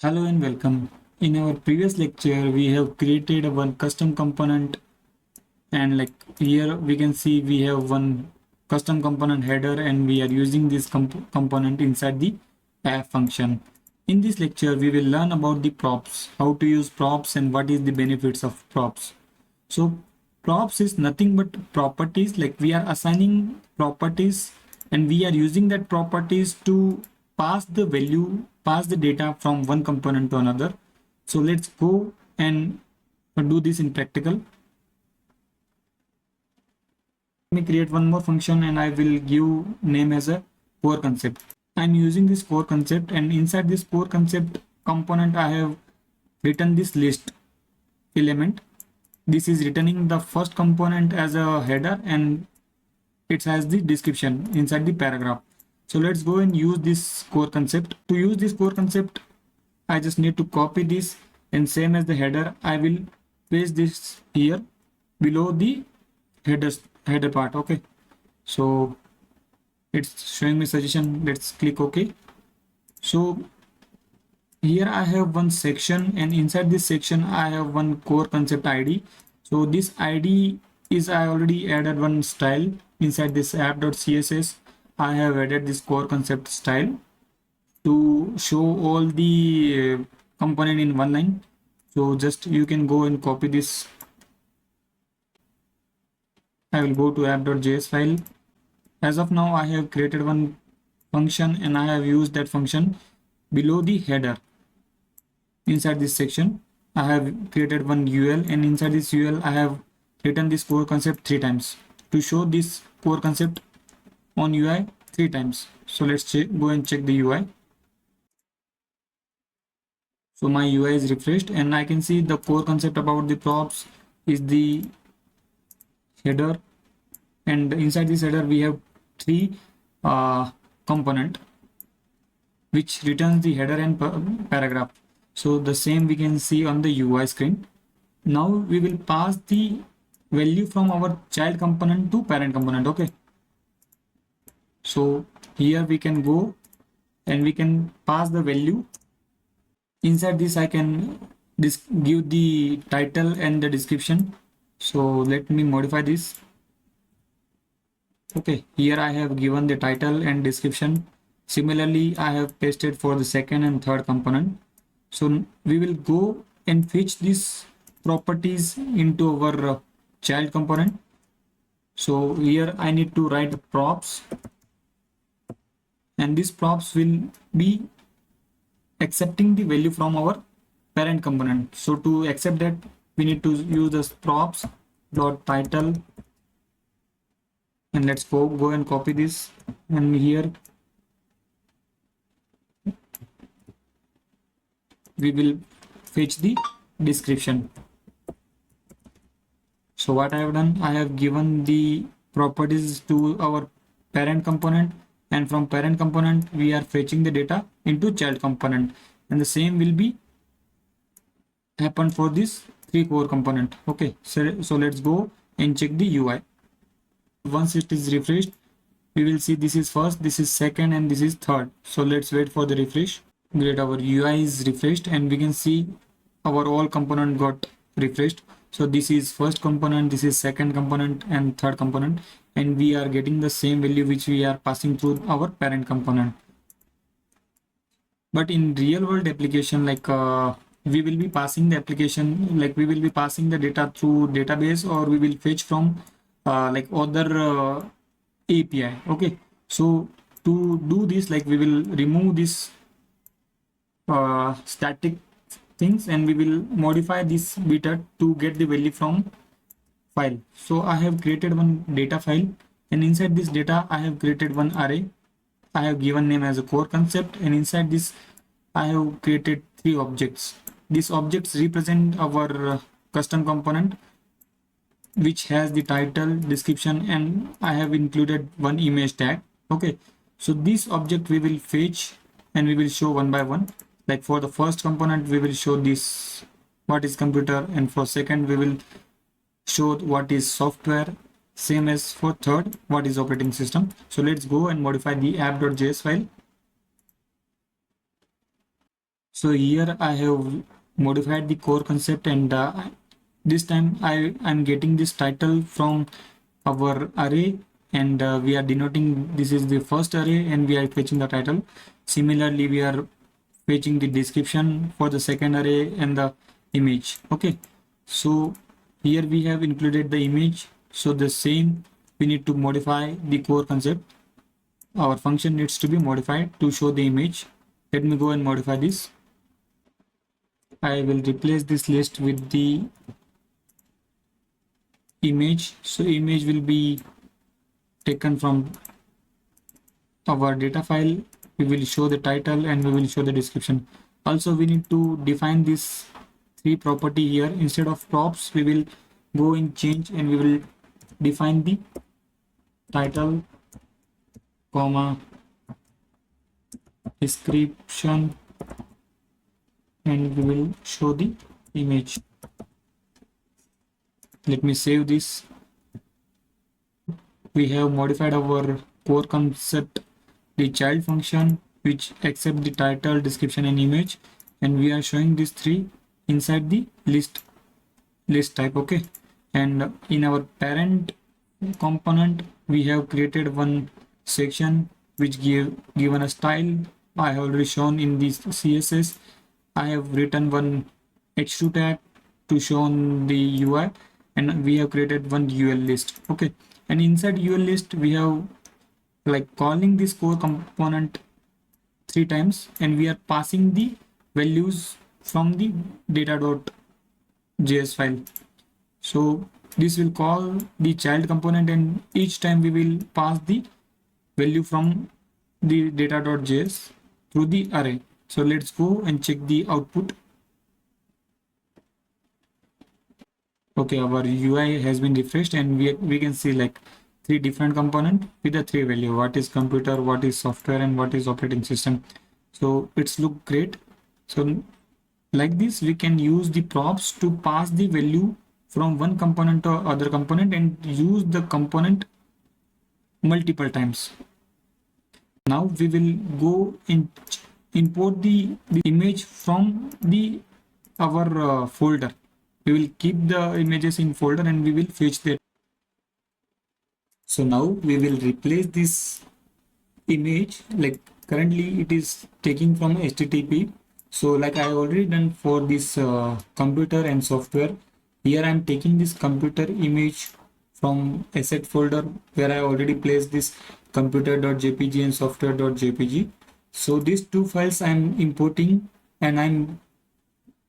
Hello and welcome. In our previous lecture, we have created one custom component, and like here we can see we have one custom component header, and we are using this component inside the app function. In this lecture, we will learn about the props, how to use props and what is the benefits of props. So props is nothing but properties, like we are assigning properties and we are using that properties to pass the value, pass the data from one component to another. So let's go and do this in practical. Let me create one more function and I will give name as a core concept. I'm using this core concept, and inside this core concept component I have written this list element. This is returning the first component as a header, and it has the description inside the paragraph. So let's go and use this core concept. To use this core concept, I just need to copy this, and same as the header, I will paste this here below the header part. Okay, so it's showing me suggestion. Let's click OK. So here I have one section, and inside this section I have one core concept ID. So this ID is, I already added one style inside this app.css. I have added this core concept style to show all the component in one line. So just you can go and copy this. I will go to app.js file. As of now, I have created one function and I have used that function below the header. Inside this section, I have created one UL, and inside this UL, I have written this core concept 3 times to show this core concept on UI 3 times. So let's go and check the UI. So my UI is refreshed, and I can see the core concept about the props is the header, and inside this header we have 3 component which returns the header and paragraph. So the same we can see on the UI screen. Now we will pass the value from our child component to parent component. Okay, so here we can go and we can pass the value. Inside this I can give the title and the description. So let me modify this. Okay, here I have given the title and description. Similarly, I have pasted for the second and third component. So we will go and fetch these properties into our child component. So here I need to write props, and these props will be accepting the value from our parent component. So to accept that, we need to use this props dot title, and let's go and copy this, and here we will fetch the description. So what I have done, I have given the properties to our parent component, and from parent component we are fetching the data into child component, and the same will be happen for this 3 core component. Okay, so let's go and check the UI. Once it is refreshed, we will see this is first, this is second, and this is third. So let's wait for the refresh. Great, our UI is refreshed, and we can see our all component got refreshed. So this is first component, this is second component, and third component, and we are getting the same value which we are passing through our parent component. But in real world application, like we will be passing the application, like we will be passing the data through database, or we will fetch from like other API. Okay, so to do this, like we will remove this static things, and we will modify this beta to get the value from file. So I have created one data file, and inside this data I have created one array. I have given name as a core concept, and inside this I have created 3 objects. These objects represent our custom component which has the title, description, and I have included one image tag. Okay, so this object we will fetch and we will show one by one. Like for the first component we will show this what is computer, and for second we will show what is software, same as for third what is operating system. So let's go and modify the app.js file. So here I have modified the core concept, and this time I'm getting this title from our array, and we are denoting this is the first array, and we are fetching the title. Similarly, we are fetching the description for the second array and the image. Okay, so here we have included the image. So the same, we need to modify the core concept. Our function needs to be modified to show the image. Let me go and modify this. I will replace this list with the image. So image will be taken from our data file. We will show the title and we will show the description. Also, we need to define this three property here. Instead of props, we will go in change and we will define the title, comma, description, and we will show the image. Let me save this. We have modified our core concept, the child function, which accept the title, description, and image, and we are showing these three inside the list type. Okay, and in our parent component, we have created one section which given a style. I have already shown in this CSS. I have written one h2 tag to show on the UI, and we have created one UL list. Okay, and inside UL list we have like calling this core component three times, and we are passing the values from the data.js file. So this will call the child component, and each time we will pass the value from the data.js through the array. So let's go and check the output. Okay, our UI has been refreshed, and we can see like three different component with the three value: what is computer, what is software, and what is operating system. So it's look great. So like this, we can use the props to pass the value from one component to other component and use the component multiple times. Now we will go and import the image from the our folder. We will keep the images in folder and we will fetch that. So now we will replace this image. Like currently it is taking from HTTP. So like I already done for this computer and software. Here I am taking this computer image from asset folder where I already placed this computer.jpg and software.jpg. So these two files I am importing, and I'm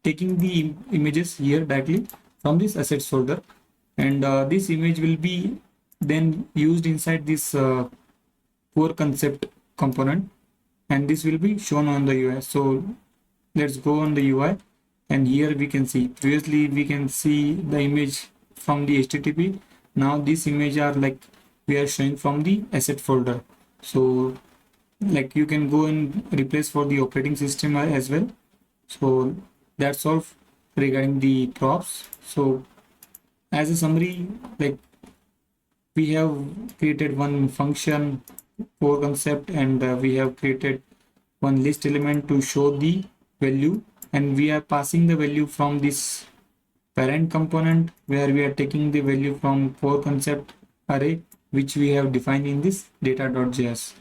taking the images here directly from this assets folder, and this image will be then used inside this core concept component, and this will be shown on the UI. So let's go on the UI, and here we can see previously we can see the image from the HTTP. Now this image are like we are showing from the asset folder. So like you can go and replace for the operating system as well. So that's all regarding the props. So as a summary, like we have created one function core concept, and we have created one list element to show the value, and we are passing the value from this parent component where we are taking the value from core concept array which we have defined in this data.js.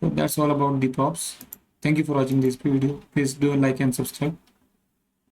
So that's all about the props. Thank you for watching this video. Please do like and subscribe.